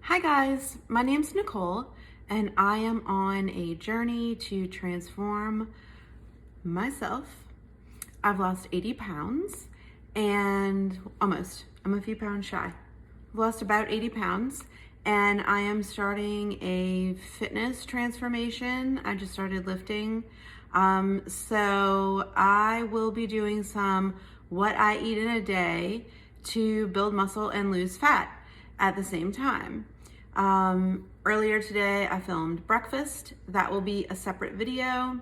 Hi guys, my name's Nicole and I am on a journey to transform myself. I've lost 80 pounds and almost, I'm a few pounds shy. I've lost about 80 pounds and I am starting a fitness transformation. I just started lifting. So I will be doing some what I eat in a day to build muscle and lose fat at the same time. Earlier today, I filmed breakfast. That will be a separate video.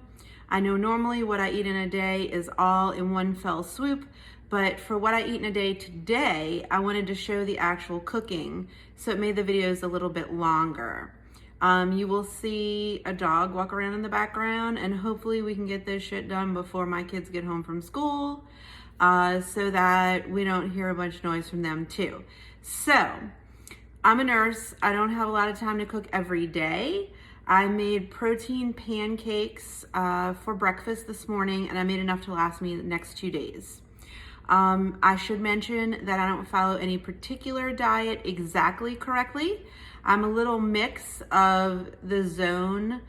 I know normally what I eat in a day is all in one fell swoop, but for what I eat in a day today, I wanted to show the actual cooking, so it made the videos a little bit longer. You will see a dog walk around in the background, and hopefully we can get this shit done before my kids get home from school, so that we don't hear a bunch of noise from them too. So, I'm a nurse. I don't have a lot of time to cook every day. I made protein pancakes for breakfast this morning, and I made enough to last me the next 2 days. I should mention that I don't follow any particular diet exactly correctly. I'm a little mix of the zone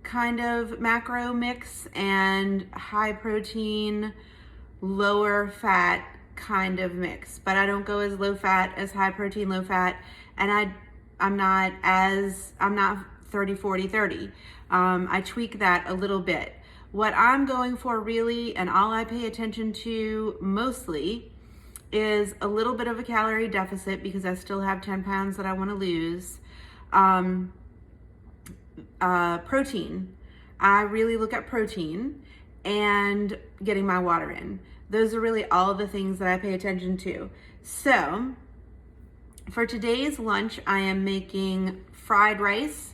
kind of macro mix and high protein, lower fat kind of mix, but I don't go as low fat as high protein, low fat, and I'm not 30, 40, 30. I tweak that a little bit. What I'm going for really, and all I pay attention to mostly, is a little bit of a calorie deficit because I still have 10 pounds that I want to lose. Protein. I really look at protein and getting my water in. Those are really all the things that I pay attention to. So, for today's lunch, I am making fried rice.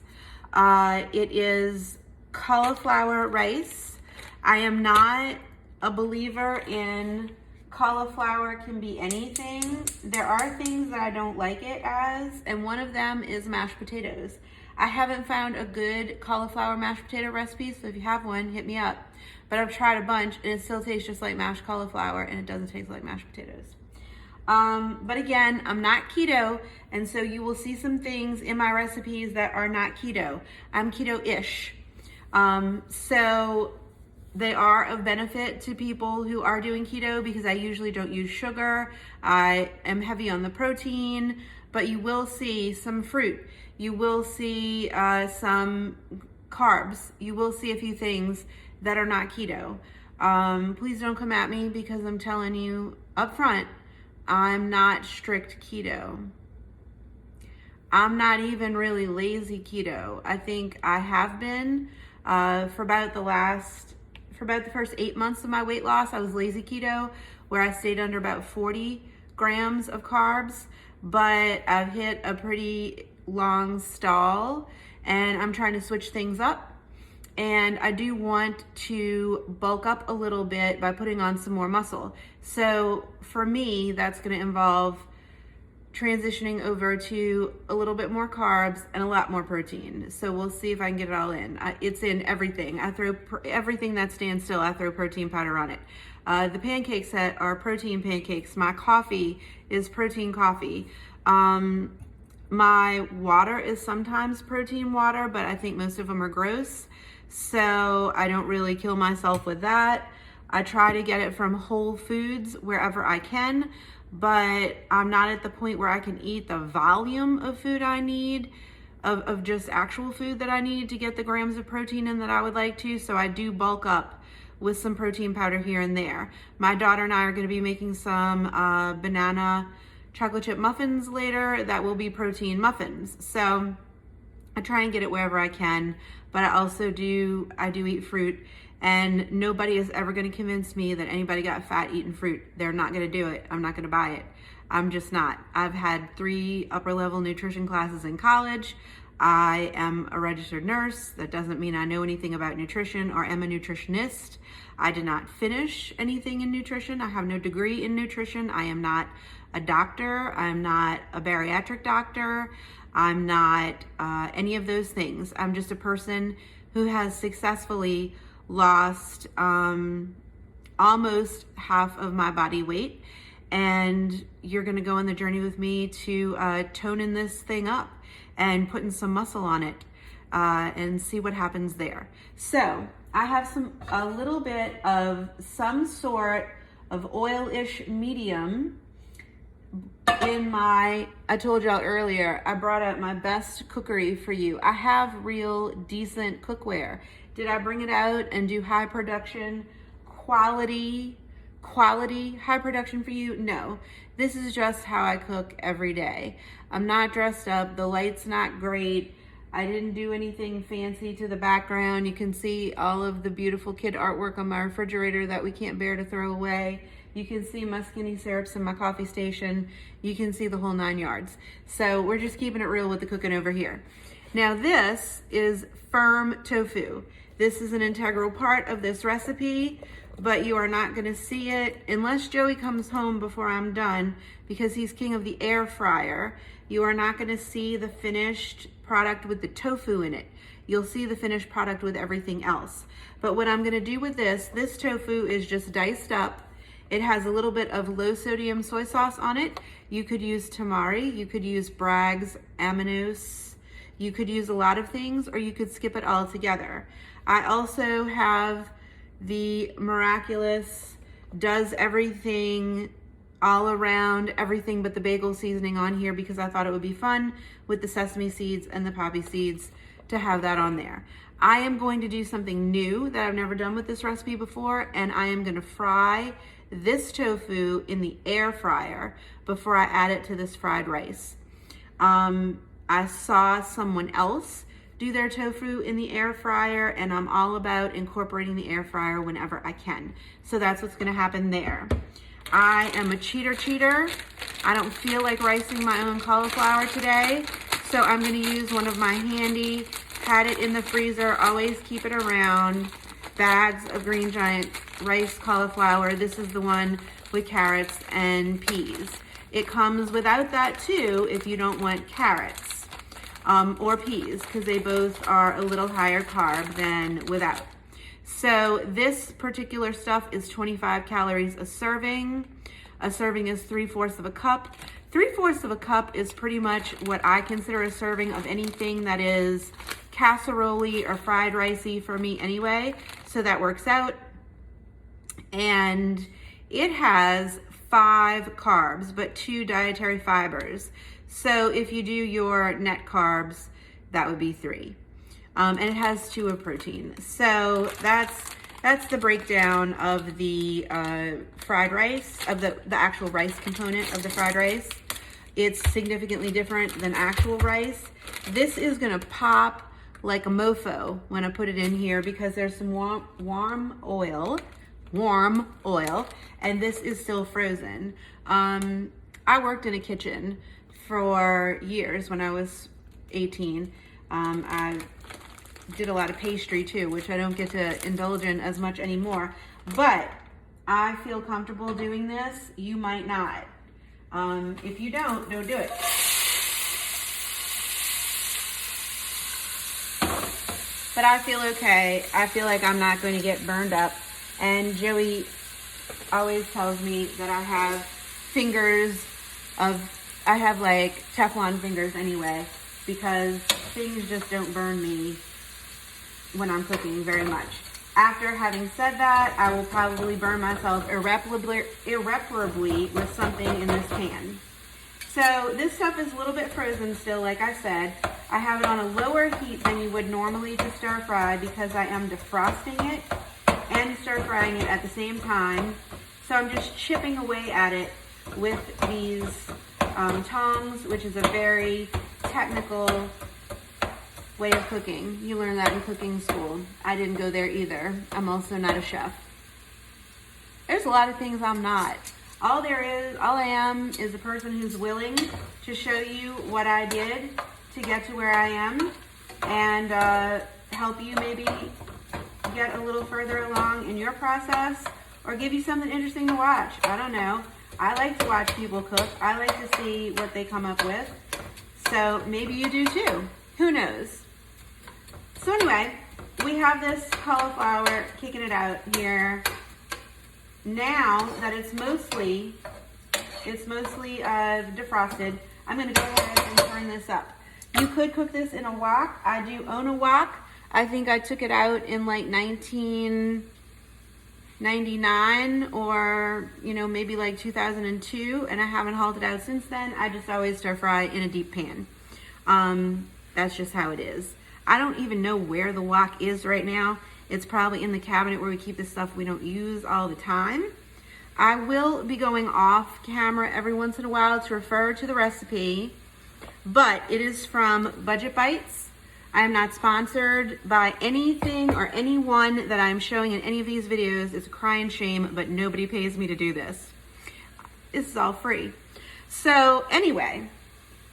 It is cauliflower rice. I am not a believer in cauliflower can be anything. There are things that I don't like it as, and one of them is mashed potatoes. I haven't found a good cauliflower mashed potato recipe, so if you have one, hit me up. But I've tried a bunch and it still tastes just like mashed cauliflower and it doesn't taste like mashed potatoes. But again, I'm not keto, and so you will see some things in my recipes that are not keto. I'm keto-ish. So they are of benefit to people who are doing keto because I usually don't use sugar. I am heavy on the protein, but you will see some fruit. You will see some carbs. You will see a few things that are not keto. Please don't come at me because I'm telling you up front, I'm not strict keto. I'm not even really lazy keto. I think I have been for about the first 8 months of my weight loss. I was lazy keto, where I stayed under about 40 grams of carbs, but I've hit a pretty long stall and I'm trying to switch things up. And I do want to bulk up a little bit by putting on some more muscle. So for me, that's going to involve transitioning over to a little bit more carbs and a lot more protein. So we'll see if I can get it all in. It's in everything. I throw everything that stands still, I throw protein powder on it. The pancakes that are protein pancakes. My coffee is protein coffee. My water is sometimes protein water, but I think most of them are gross. So I don't really kill myself with that. I try to get it from Whole Foods wherever I can, but I'm not at the point where I can eat the volume of food I need, of just actual food that I need to get the grams of protein in that I would like to. So I do bulk up with some protein powder here and there. My daughter and I are going to be making some banana chocolate chip muffins later that will be protein muffins. So I try and get it wherever I can, but I do eat fruit, and nobody is ever going to convince me that anybody got fat eating fruit. They're not going to do it. I'm not going to buy it. I'm just not. I've had 3 upper level nutrition classes in college. I am a registered nurse. That doesn't mean I know anything about nutrition or am a nutritionist. I did not finish anything in nutrition. I have no degree in nutrition. I am not a doctor. I'm not a bariatric doctor. I'm not any of those things. I'm just a person who has successfully lost almost half of my body weight and you're gonna go on the journey with me to toning this thing up and putting some muscle on it and see what happens there. So I have a little bit of some sort of oil-ish medium in my, I told y'all earlier, I brought out my best cookery for you. I have real decent cookware. Did I bring it out and do high production, quality high production for you? No. This is just how I cook every day. I'm not dressed up. The light's not great. I didn't do anything fancy to the background. You can see all of the beautiful kid artwork on my refrigerator that we can't bear to throw away. You can see my skinny syrups in my coffee station. You can see the whole 9 yards. So we're just keeping it real with the cooking over here. Now this is firm tofu. This is an integral part of this recipe, but you are not gonna see it unless Joey comes home before I'm done, because he's king of the air fryer. You are not gonna see the finished product with the tofu in it. You'll see the finished product with everything else. But what I'm gonna do with this tofu is just diced up. It has a little bit of low sodium soy sauce on it. You could use tamari, you could use Bragg's aminos, you could use a lot of things, or you could skip it all together. I also have the miraculous, does everything all around, everything but the bagel seasoning on here, because I thought it would be fun with the sesame seeds and the poppy seeds to have that on there. I am going to do something new that I've never done with this recipe before, and I am gonna fry this tofu in the air fryer before I add it to this fried rice. I saw someone else do their tofu in the air fryer, and I'm all about incorporating the air fryer whenever I can. So that's what's gonna happen there. I am a cheater. I don't feel like ricing my own cauliflower today, so I'm gonna use one of my handy, had it in the freezer, always keep it around, bags of Green Giant rice cauliflower. This is the one with carrots and peas. It comes without that too if you don't want carrots or peas, because they both are a little higher carb than without. So this particular stuff is 25 calories a serving. A serving is 3/4 of a cup. 3/4 of a cup is pretty much what I consider a serving of anything that is casserole or fried ricey for me anyway. So that works out. And it has 5 carbs, but 2 dietary fibers. So if you do your net carbs, that would be 3. And it has 2 of protein. So that's the breakdown of the fried rice, of the actual rice component of the fried rice. It's significantly different than actual rice. This is gonna pop like a mofo when I put it in here, because there's some warm oil, and this is still frozen. I worked in a kitchen for years when I was 18. I did a lot of pastry too, which I don't get to indulge in as much anymore, but I feel comfortable doing this. You might not. If you don't do it. But I feel okay. I feel like I'm not going to get burned up. And Joey always tells me that I have like Teflon fingers anyway, because things just don't burn me when I'm cooking very much. After having said that, I will probably burn myself irreparably with something in this pan. So this stuff is a little bit frozen still, like I said. I have it on a lower heat than you would normally to stir fry, because I am defrosting it and stir frying it at the same time. So I'm just chipping away at it with these tongs, which is a very technical way of cooking. You learn that in cooking school. I didn't go there either. I'm also not a chef. There's a lot of things I'm not. All I am is a person who's willing to show you what I did to get to where I am, and help you maybe get a little further along in your process, or give you something interesting to watch. I don't know. I like to watch people cook. I like to see what they come up with. So maybe you do too. Who knows? So anyway, we have this cauliflower kicking it out here. Now that it's mostly It's mostly defrosted. I'm gonna go ahead and turn this up. You could cook this in a wok. I do own a wok. I think I took it out in like 1999 or, you know, maybe like 2002, and I haven't hauled it out since then. I just always stir fry in a deep pan. That's just how it is. I don't even know where the wok is right now. It's probably in the cabinet where we keep the stuff we don't use all the time. I will be going off camera every once in a while to refer to the recipe, but it is from Budget Bites. I am not sponsored by anything or anyone that I'm showing in any of these videos. It's a crying shame, but nobody pays me to do this. This is all free. So anyway,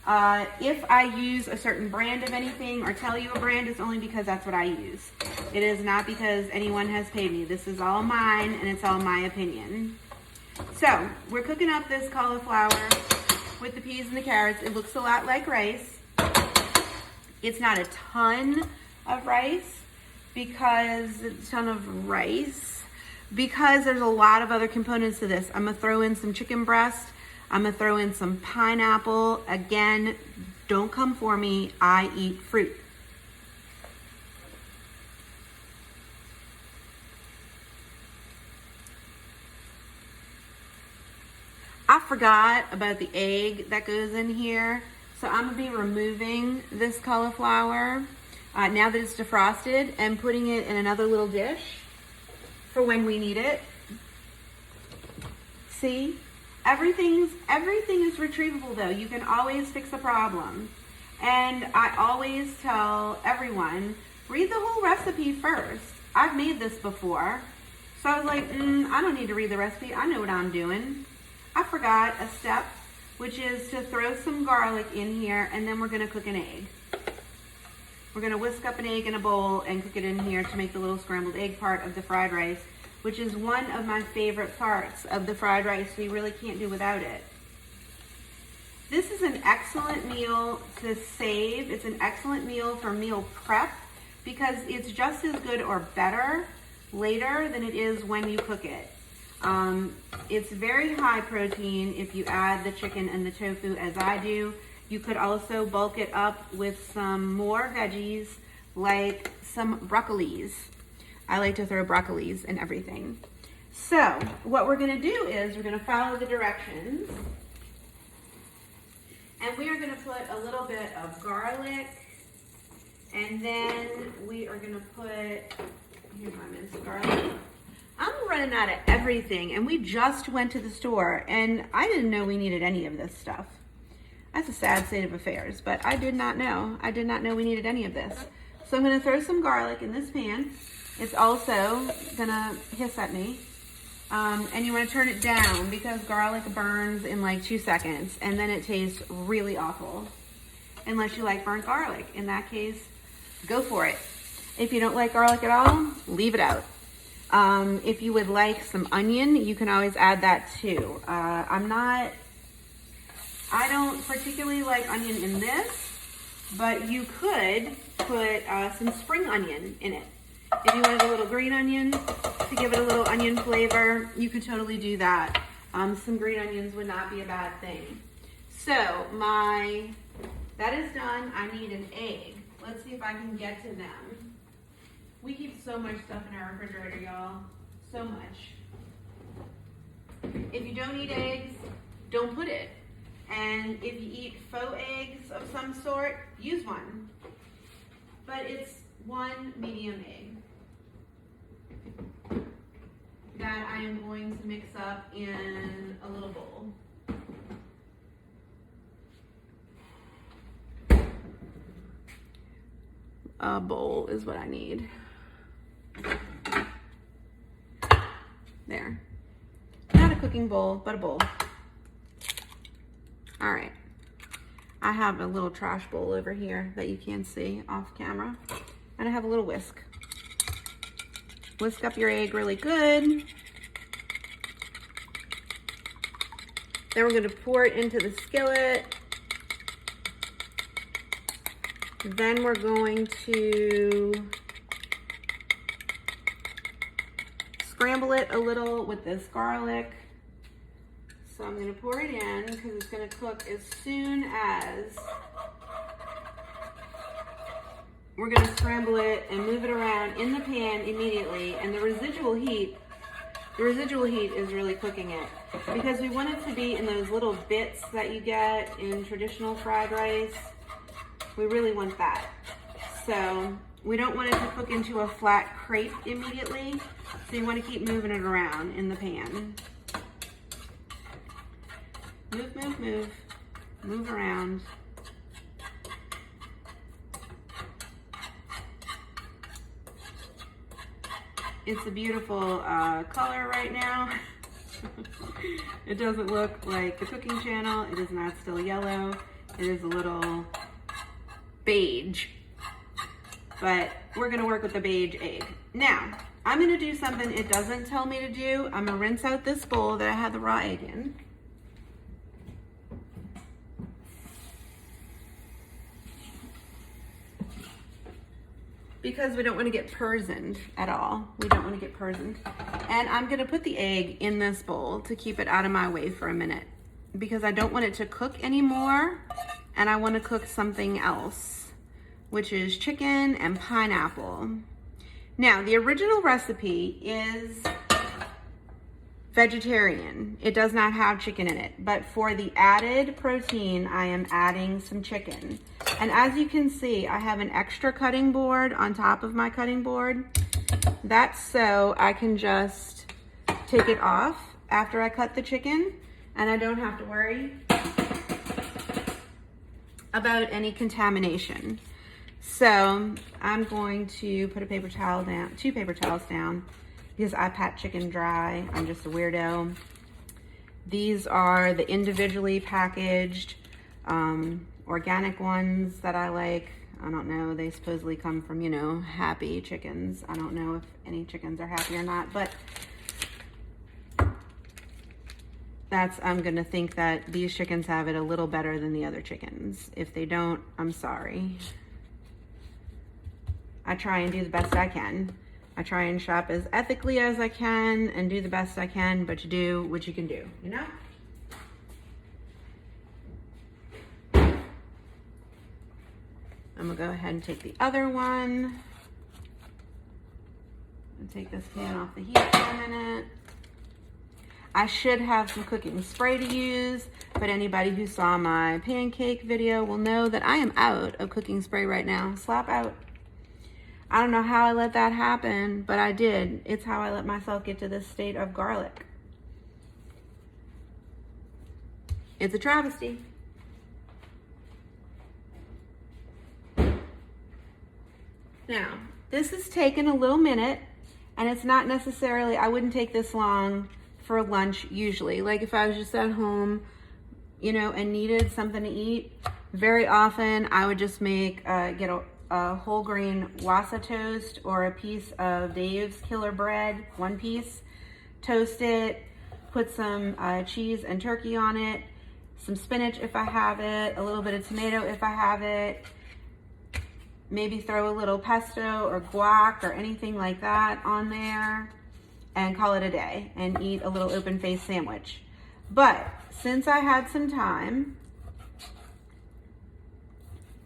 if I use a certain brand of anything or tell you a brand, it's only because that's what I use. It is not because anyone has paid me. This is all mine and it's all my opinion. So we're cooking up this cauliflower with the peas and the carrots. It looks a lot like rice. It's not a ton of rice because there's a lot of other components to this. I'm gonna throw in some chicken breast. I'm gonna throw in some pineapple. Again, don't come for me. I eat fruit. I forgot about the egg that goes in here. So I'm gonna be removing this cauliflower now that it's defrosted and putting it in another little dish for when we need it. See, everything is retrievable though. You can always fix a problem. And I always tell everyone, read the whole recipe first. I've made this before. So I was like, I don't need to read the recipe. I know what I'm doing. I forgot a step, which is to throw some garlic in here, and then we're gonna cook an egg. We're gonna whisk up an egg in a bowl and cook it in here to make the little scrambled egg part of the fried rice, which is one of my favorite parts of the fried rice. We really can't do without it. This is an excellent meal to save. It's an excellent meal for meal prep because it's just as good or better later than it is when you cook it. It's very high protein if you add the chicken and the tofu as I do. You could also bulk it up with some more veggies like some broccolis. I like to throw broccolis in everything. So what we're gonna do is we're gonna follow the directions and we are gonna put a little bit of garlic and then we are gonna put, here's my minced garlic. I'm running out of everything and we just went to the store and I didn't know we needed any of this stuff. That's a sad state of affairs, but I did not know. I did not know we needed any of this. So I'm gonna throw some garlic in this pan. It's also gonna hiss at me. And you wanna turn it down because garlic burns in like 2 seconds and then it tastes really awful. Unless you like burnt garlic. In that case, go for it. If you don't like garlic at all, leave it out. If you would like some onion, you can always add that too. I don't particularly like onion in this, but you could put some spring onion in it. If you wanted a little green onion to give it a little onion flavor, you could totally do that. Some green onions would not be a bad thing. So that is done. I need an egg. Let's see if I can get to them. We keep so much stuff in our refrigerator, y'all. So much. If you don't eat eggs, don't put it. And if you eat faux eggs of some sort, use one. But it's one medium egg that I am going to mix up in a little bowl. A bowl is what I need. There. Not a cooking bowl, but a bowl. All right. I have a little trash bowl over here that you can see off camera. And I have a little whisk. Whisk up your egg really good. Then we're going to pour it into the skillet. Then we're going to scramble it a little with this garlic. So I'm gonna pour it in because it's gonna cook as soon as we're gonna scramble it and move it around in the pan immediately. And the residual heat is really cooking it because we want it to be in those little bits that you get in traditional fried rice. We really want that. So we don't want it to cook into a flat crepe immediately. So you want to keep moving it around in the pan. Move, move, move. Move around. It's a beautiful color right now. It doesn't look like the cooking channel. It is not still yellow. It is a little beige. But we're gonna work with the beige egg. Now, I'm gonna do something it doesn't tell me to do. I'm gonna rinse out this bowl that I had the raw egg in. Because we don't want to get personed at all. We don't want to get personed. And I'm going to put the egg in this bowl to keep it out of my way for a minute because I don't want it to cook anymore and I want to cook something else, which is chicken and pineapple. Now, the original recipe is vegetarian. It does not have chicken in it, but for the added protein, I am adding some chicken. And as you can see, I have an extra cutting board on top of my cutting board. That's so I can just take it off after I cut the chicken and I don't have to worry about any contamination. So I'm going to put a paper towel down, 2 paper towels down, because I pat chicken dry. I'm just a weirdo. These are the individually packaged organic ones that I like. I don't know, they supposedly come from, you know, happy chickens. I don't know if any chickens are happy or not, but I'm gonna think that these chickens have it a little better than the other chickens. If they don't, I'm sorry. I try and do the best I can. I try and shop as ethically as I can and do the best I can, but you do what you can do, you know? I'm gonna go ahead and take the other one. And take this pan off the heat for a minute. I should have some cooking spray to use, but anybody who saw my pancake video will know that I am out of cooking spray right now. Slap out. I don't know how I let that happen, but I did. It's how I let myself get to this state of garlic. It's a travesty. Now, this has taken a little minute, and it's not necessarily, I wouldn't take this long for lunch usually. Like if I was just at home, you know, and needed something to eat, very often I would just make, get a whole grain wasa toast or a piece of Dave's Killer Bread, 1 piece, toast it, put some cheese and turkey on it, some spinach if I have it, a little bit of tomato if I have it, maybe throw a little pesto or guac or anything like that on there and call it a day and eat a little open-faced sandwich. But since I had some time,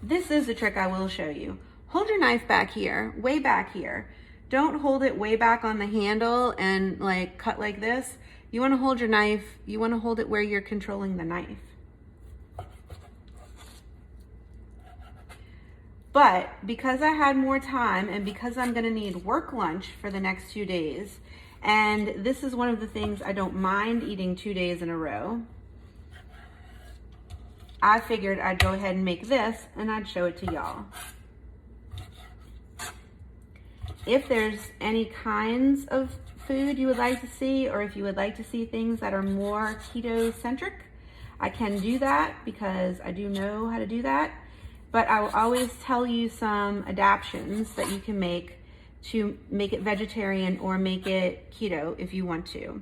this is a trick I will show you. Hold your knife back here, way back here. Don't hold it way back on the handle and like cut like this. You wanna hold your knife, you wanna hold it where you're controlling the knife. But because I had more time and because I'm gonna need work lunch for the next 2 days, and this is one of the things I don't mind eating 2 days in a row, I figured I'd go ahead and make this and I'd show it to y'all. If there's any kinds of food you would like to see, or if you would like to see things that are more keto-centric, I can do that because I do know how to do that. But I will always tell you some adaptations that you can make to make it vegetarian or make it keto if you want to.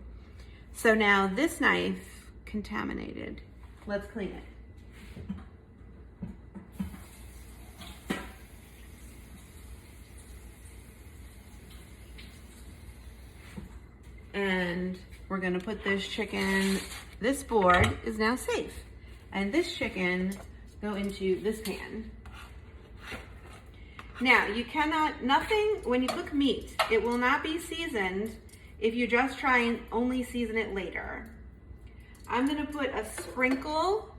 So now this knife, contaminated. Let's clean it. And we're gonna put this chicken this board is now safe. And this chicken go into this pan. Now, you cannot, nothing, when you cook meat, it will not be seasoned if you just try and only season it later. I'm gonna put a sprinkle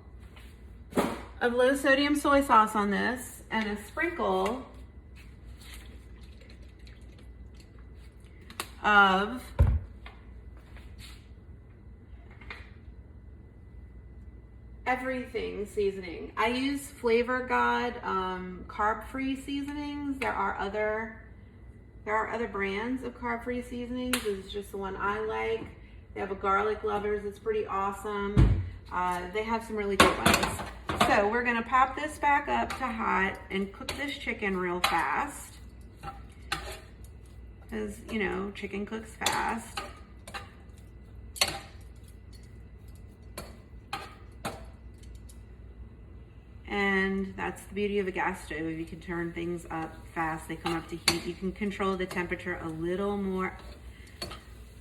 of low sodium soy sauce on this and a sprinkle of everything seasoning. I use Flavor God carb-free seasonings. There are other brands of carb-free seasonings. This is just the one I like. They have a garlic lovers. It's pretty awesome. They have some really good ones. So we're gonna pop this back up to hot and cook this chicken real fast. Because, you know, chicken cooks fast. And that's the beauty of a gas stove. You can turn things up fast. They come up to heat. You can control the temperature a little more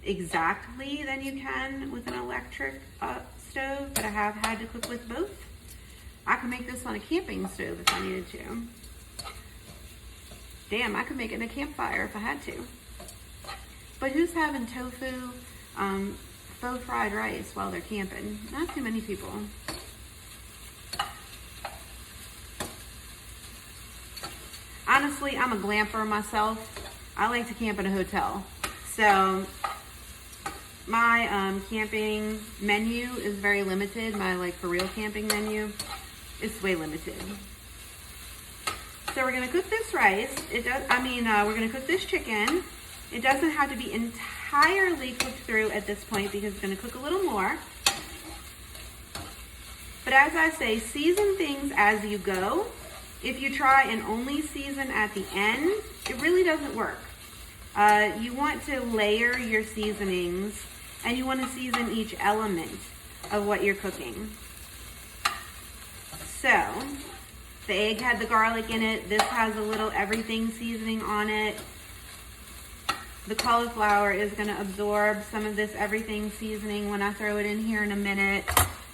exactly than you can with an electric stove, but I have had to cook with both. I could make this on a camping stove if I needed to. Damn, I could make it in a campfire if I had to. But who's having tofu, faux fried rice while they're camping? Not too many people. Honestly, I'm a glamper myself. I like to camp in a hotel. So my camping menu is very limited. My like for real camping menu is way limited. So we're gonna cook this rice. We're gonna cook this chicken. It doesn't have to be entirely cooked through at this point because it's gonna cook a little more. But as I say, season things as you go. If you try and only season at the end, it really doesn't work. You want to layer your seasonings and you want to season each element of what you're cooking. So, the egg had the garlic in it. This has a little everything seasoning on it. The cauliflower is going to absorb some of this everything seasoning when I throw it in here in a minute.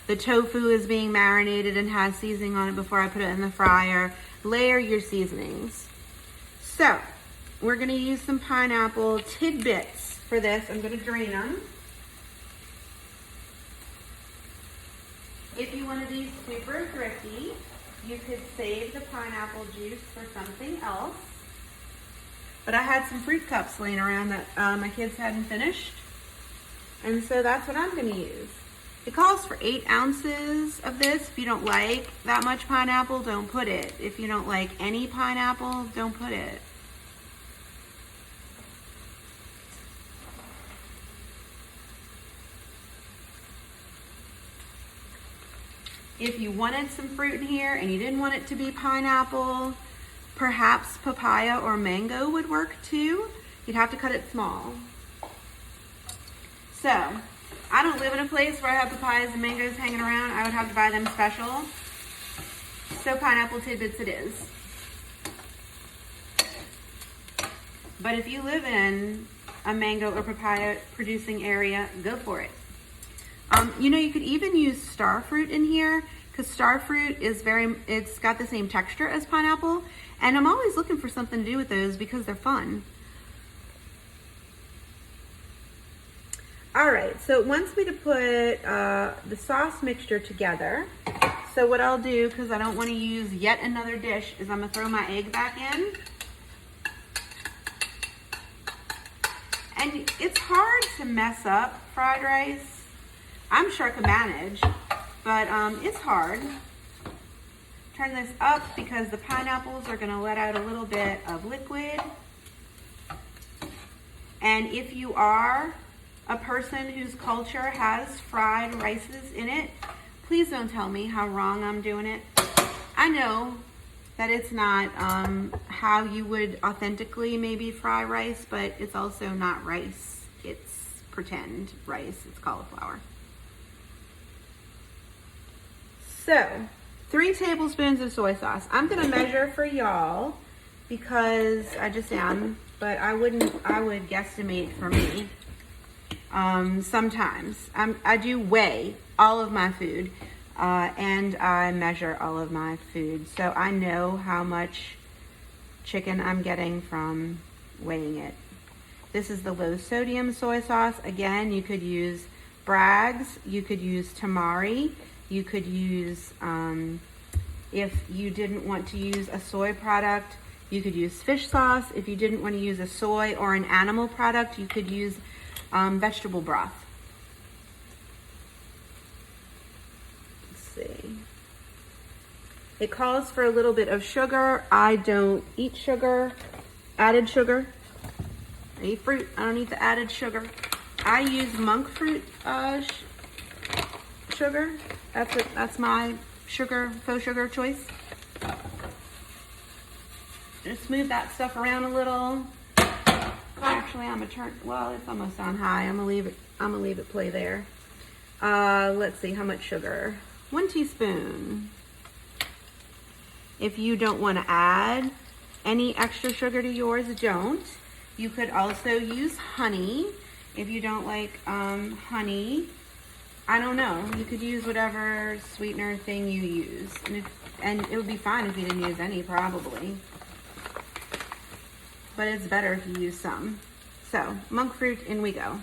The tofu is being marinated and has seasoning on it before I put it in the fryer. Layer your seasonings. So, we're gonna use some pineapple tidbits for this. I'm gonna drain them. If you wanna be super thrifty, you could save the pineapple juice for something else. But I had some fruit cups laying around that my kids hadn't finished. And so that's what I'm gonna use. It calls for 8 ounces of this. If you don't like that much pineapple, don't put it. If you don't like any pineapple, don't put it. If you wanted some fruit in here and you didn't want it to be pineapple, perhaps papaya or mango would work too. You'd have to cut it small. So, I don't live in a place where I have papayas and mangoes hanging around. I would have to buy them special. So pineapple tidbits it is. But if you live in a mango or papaya producing area, go for it. You know, you could even use star fruit in here because star fruit is it's got the same texture as pineapple. And I'm always looking for something to do with those because they're fun. All right, so it wants me to put the sauce mixture together. So what I'll do, because I don't want to use yet another dish, is I'm gonna throw my egg back in. And it's hard to mess up fried rice. I'm sure I can manage, but it's hard. Turn this up because the pineapples are gonna let out a little bit of liquid. And if you are a person whose culture has fried rices in it, please don't tell me how wrong I'm doing it. I know that it's not how you would authentically maybe fry rice, but it's also not rice. It's pretend rice. It's cauliflower. So, 3 tablespoons of soy sauce. I'm gonna measure for y'all because I just am, but I would guesstimate for me. Sometimes I do weigh all of my food, and I measure all of my food. So I know how much chicken I'm getting from weighing it. This is the low sodium soy sauce. Again, you could use Bragg's, you could use Tamari, you could use, if you didn't want to use a soy product, you could use fish sauce. If you didn't want to use a soy or an animal product, you could use vegetable broth. Let's see. It calls for a little bit of sugar. I don't eat sugar, added sugar. I eat fruit. I don't eat the added sugar. I use monk fruit sugar. That's my sugar, faux sugar choice. Just move that stuff around a little. Actually, I'm gonna turn. Well, it's almost on high. I'm gonna leave it play there. Let's see how much sugar. 1 teaspoon. If you don't want to add any extra sugar to yours, don't. You could also use honey. If you don't like honey, I don't know. You could use whatever sweetener thing you use. And it would be fine if you didn't use any, probably. But it's better if you use some. So, monk fruit, in we go.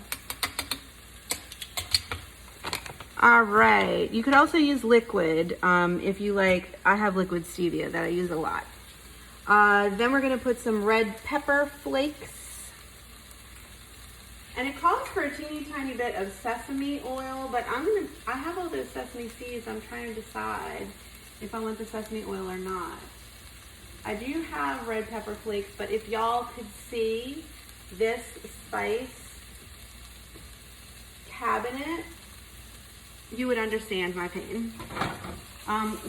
All right. You could also use liquid if you like. I have liquid stevia that I use a lot. Then we're going to put some red pepper flakes. And it calls for a teeny tiny bit of sesame oil, but I have all those sesame seeds. I'm trying to decide if I want the sesame oil or not. I do have red pepper flakes, but if y'all could see this spice cabinet, you would understand my pain.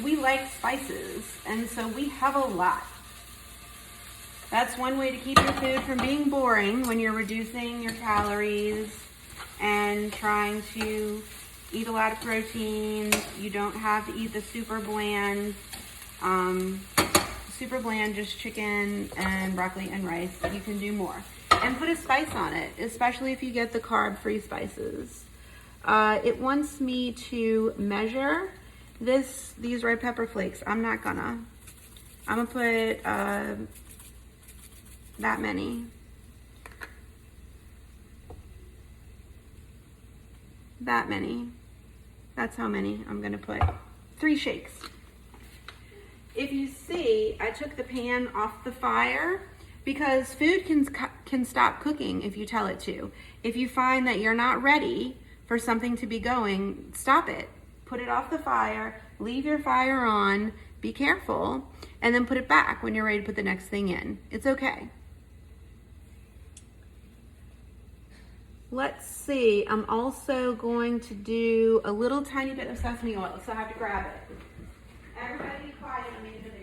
We like spices, and so we have a lot. That's one way to keep your food from being boring when you're reducing your calories and trying to eat a lot of protein. You don't have to eat the super bland, just chicken and broccoli and rice. You can do more. And put a spice on it, especially if you get the carb-free spices. It wants me to measure these red pepper flakes. I'm gonna put that many. That many. That's how many I'm gonna put. 3 shakes. If you see, I took the pan off the fire because food can stop cooking if you tell it to. If you find that you're not ready for something to be going, stop it. Put it off the fire, leave your fire on, be careful, and then put it back when you're ready to put the next thing in. It's okay. Let's see, I'm also going to do a little tiny bit of sesame oil, so I have to grab it. Everybody be quiet, I'm making a video.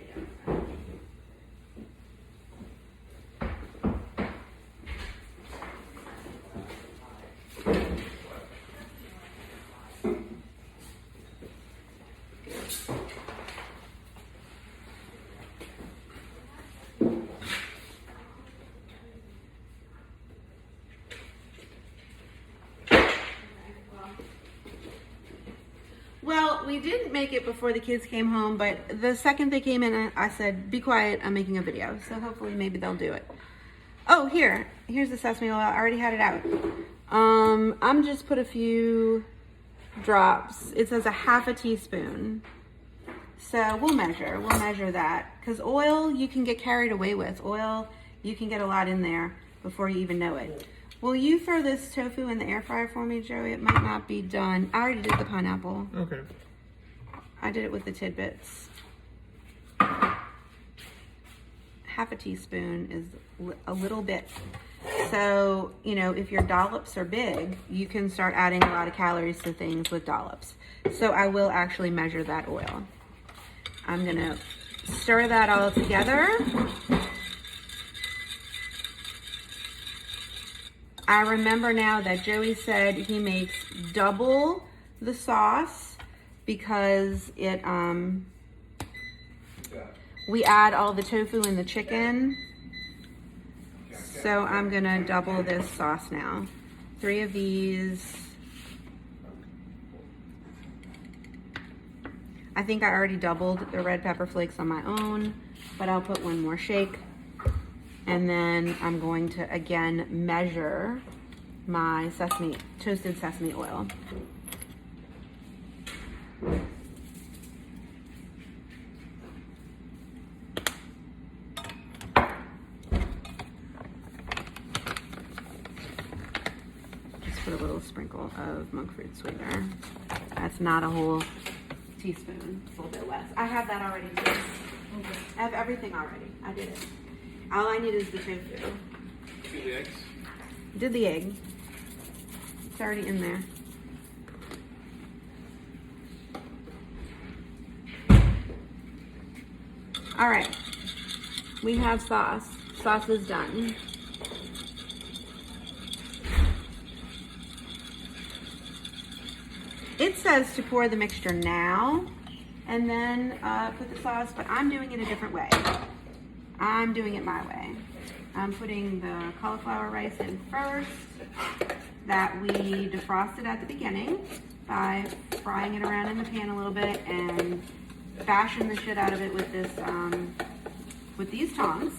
Well, we didn't make it before the kids came home, but the second they came in, I said, be quiet, I'm making a video. So hopefully maybe they'll do it. Oh, here's the sesame oil. I already had it out. I'm just put a few drops. It says a half a teaspoon. So we'll measure that. Because oil you can get carried away with. Oil, you can get a lot in there before you even know it. Will you throw this tofu in the air fryer for me, Joey? It might not be done. I already did the pineapple. Okay. I did it with the tidbits. Half a teaspoon is a little bit. So, you know, if your dollops are big, you can start adding a lot of calories to things with dollops. So I will actually measure that oil. I'm gonna stir that all together. I remember now that Joey said he makes double the sauce because it we add all the tofu and the chicken. So I'm gonna double this sauce now. 3 of these. I think I already doubled the red pepper flakes on my own, but I'll put one more shake. And then I'm going to, again, measure my toasted sesame oil. Put a little sprinkle of monk fruit sweetener. That's not a whole teaspoon, it's a little bit less. I have that already too. I have everything already. I did it. All I need is the tofu. Do the eggs? Did the egg. It's already in there. All right, we have sauce. Sauce is done. It says to pour the mixture now and then put the sauce, but I'm doing it a different way. I'm doing it my way. I'm putting the cauliflower rice in first that we defrosted at the beginning by frying it around in the pan a little bit and bashing the shit out of it with this, with these tongs.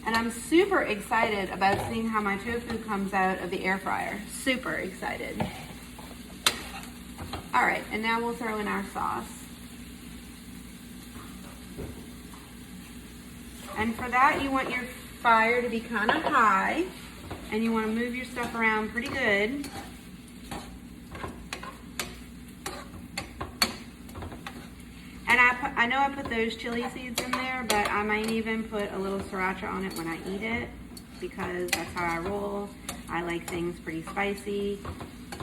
And I'm super excited about seeing how my tofu comes out of the air fryer. Super excited. All right, and now we'll throw in our sauce. And for that, you want your fire to be kind of high, and you want to move your stuff around pretty good. And I know I put those chili seeds in there, but I might even put a little sriracha on it when I eat it because that's how I roll. I like things pretty spicy,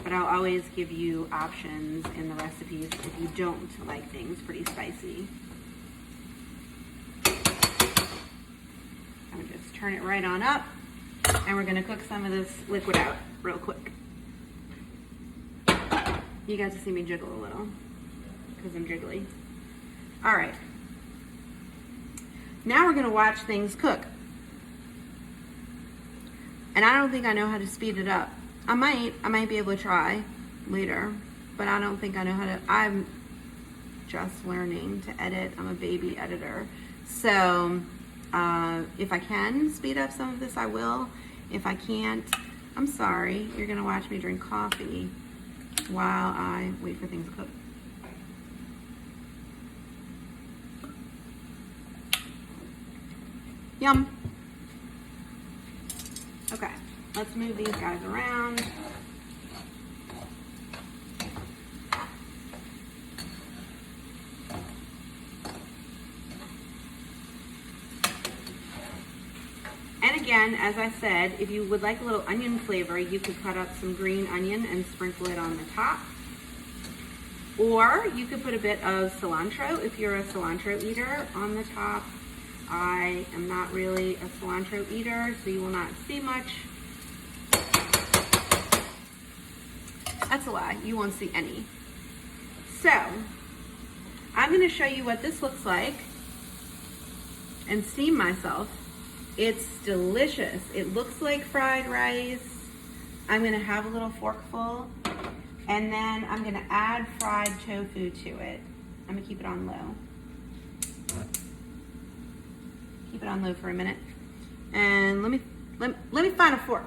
but I'll always give you options in the recipes if you don't like things pretty spicy. I'm gonna just turn it right on up, and we're gonna cook some of this liquid out real quick. You guys will see me jiggle a little because I'm jiggly. All right, now we're gonna watch things cook. And I don't think I know how to speed it up. I might be able to try later, but I don't think I know how to. I'm just learning to edit. I'm a baby editor. So if I can speed up some of this, I will. If I can't, I'm sorry. You're gonna watch me drink coffee while I wait for things to cook. Yum. Okay, let's move these guys around. And again, as I said, if you would like a little onion flavor, you could cut up some green onion and sprinkle it on the top. Or you could put a bit of cilantro if you're a cilantro eater on the top. I am not really a cilantro eater, so you will not see much. That's a lie, you won't see any. So, I'm gonna show you what this looks like and steam myself. It's delicious. It looks like fried rice. I'm gonna have a little forkful, and then I'm gonna add fried tofu to it. I'm gonna keep it on low. Keep it on low for a minute. And let me find a fork.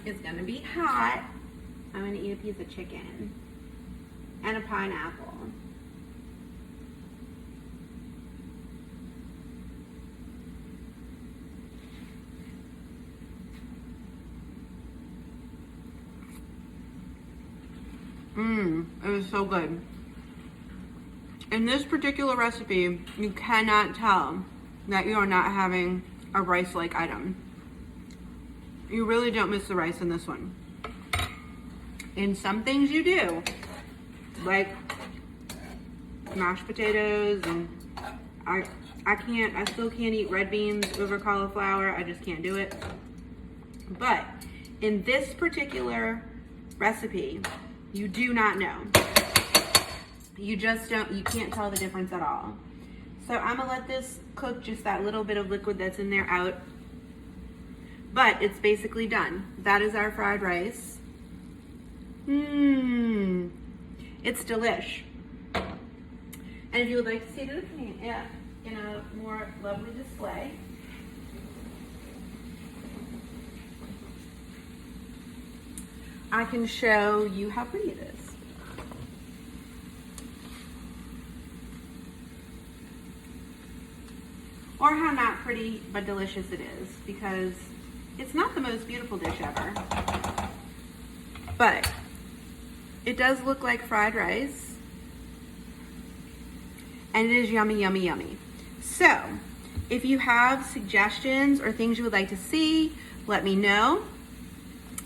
It's gonna be hot. I'm gonna eat a piece of chicken and a pineapple. It was so good. In this particular recipe, you cannot tell that you are not having a rice-like item. You really don't miss the rice in this one. In some things you do, like mashed potatoes, and I still can't eat red beans over cauliflower. I just can't do it. But in this particular recipe, you do not know. You just don't, you can't tell the difference at all. So I'm gonna let this cook just that little bit of liquid that's in there out. but it's basically done. That is our fried rice. It's delish. And if you would like to see it in a more lovely display, I can show you how pretty it is. Or how not pretty but delicious it is, because it's not the most beautiful dish ever, but it does look like fried rice, and it is yummy, yummy, yummy. So if you have suggestions or things you would like to see, let me know.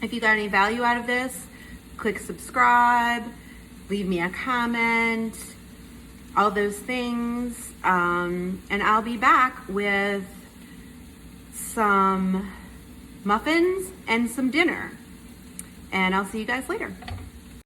If you got any value out of this, click subscribe, leave me a comment, all those things. And I'll be back with some muffins and some dinner. And I'll see you guys later.